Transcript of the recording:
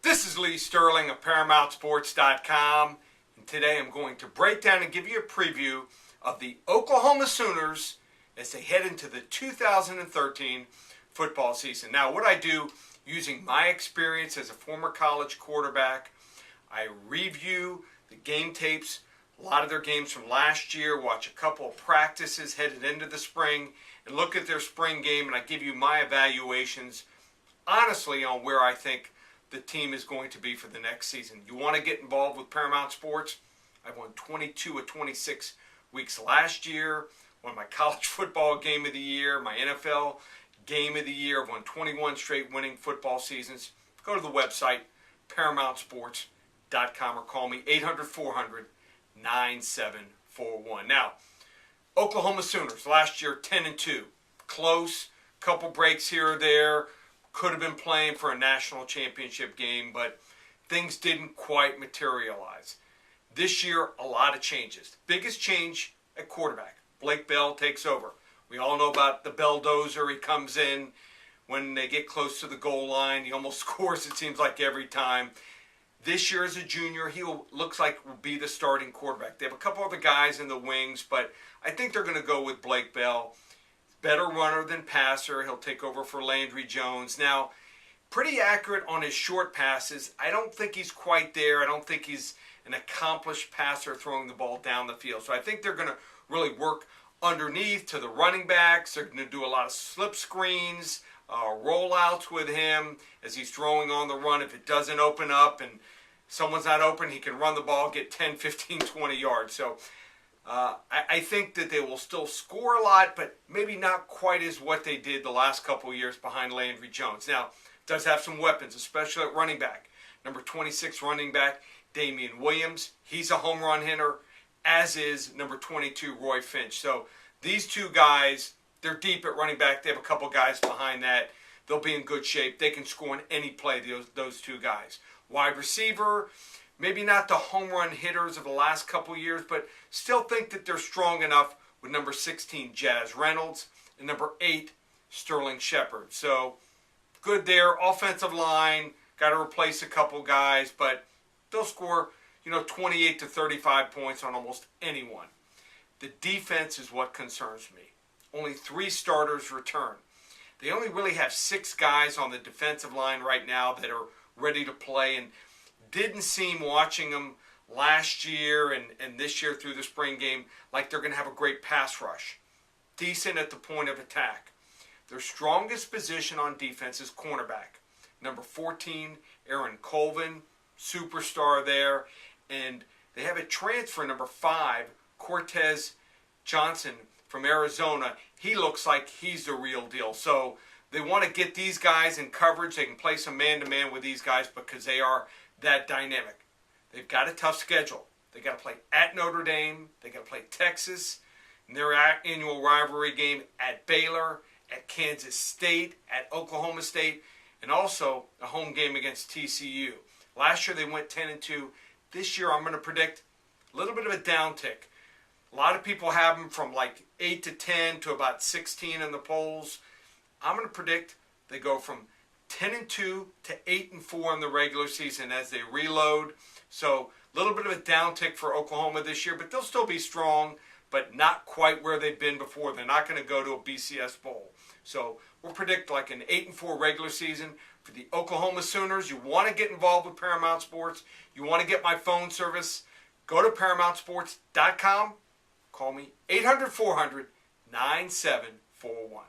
This is Lee Sterling of ParamountSports.com, and today I'm going to break down and give you a preview of the Oklahoma Sooners as they head into the 2013 football season. Now, what I do using my experience as a former college quarterback, I review the game tapes, a lot of their games from last year, watch a couple of practices headed into the spring, and look at their spring game, and I give you my evaluations, honestly, on where I think the team is going to be for the next season. You want to get involved with Paramount Sports? I won 22 of 26 weeks last year, won my college football game of the year, my NFL game of the year. I've won 21 straight winning football seasons. Go to the website, ParamountSports.com, or call me 800-400-9741. Now, Oklahoma Sooners, last year 10-2. Close, couple breaks here or there. Could have been playing for a national championship game, but things didn't quite materialize. This year, a lot of changes. Biggest change at quarterback. Blake Bell takes over. We all know about the Belldozer. He comes in when they get close to the goal line. He almost scores, it seems like, every time. This year as a junior, looks like will be the starting quarterback. They have a couple other guys in the wings, but I think they're going to go with Blake Bell. Better runner than passer. He'll take over for Landry Jones. Now, pretty accurate on his short passes. I don't think he's quite there. I don't think he's an accomplished passer throwing the ball down the field. So I think they're going to really work underneath to the running backs. They're going to do a lot of slip screens, rollouts with him as he's throwing on the run. If it doesn't open up and someone's not open, he can run the ball, get 10, 15, 20 yards. So I think that they will still score a lot, but maybe not quite as what they did the last couple of years behind Landry Jones. Now, does have some weapons, especially at running back. Number 26 running back, Damian Williams. He's a home run hitter, as is number 22, Roy Finch. So these two guys, they're deep at running back. They have a couple guys behind that. They'll be in good shape. They can score in any play, those two guys. Wide receiver, maybe not the home run hitters of the last couple years, but still think that they're strong enough with number 16, Jazz Reynolds, and number 8, Sterling Shepard. So good there. Offensive line, got to replace a couple guys, but they'll score 28 to 35 points on almost anyone. The defense is what concerns me. Only 3 starters return. They only really have 6 guys on the defensive line right now that are ready to play, and didn't seem, watching them last year and this year through the spring game, like they're going to have a great pass rush. Decent at the point of attack. Their strongest position on defense is cornerback. Number 14, Aaron Colvin, superstar there. And they have a transfer, number 5, Cortez Johnson from Arizona. He looks like he's the real deal. So they want to get these guys in coverage. They can play some man-to-man with these guys because they are that dynamic. They've got a tough schedule. They got to play at Notre Dame. They got to play Texas in their annual rivalry game, at Baylor, at Kansas State, at Oklahoma State, and also a home game against TCU. Last year they went 10-2. This year I'm going to predict a little bit of a downtick. A lot of people have them from like 8 to 10 to about 16 in the polls. I'm going to predict they go from 10-2 to 8-4 in the regular season as they reload. So a little bit of a downtick for Oklahoma this year, but they'll still be strong, but not quite where they've been before. They're not going to go to a BCS bowl. So we'll predict like an 8-4 regular season for the Oklahoma Sooners. You want to get involved with Paramount Sports. You want to get my phone service. Go to ParamountSports.com. Call me 800-400-9741.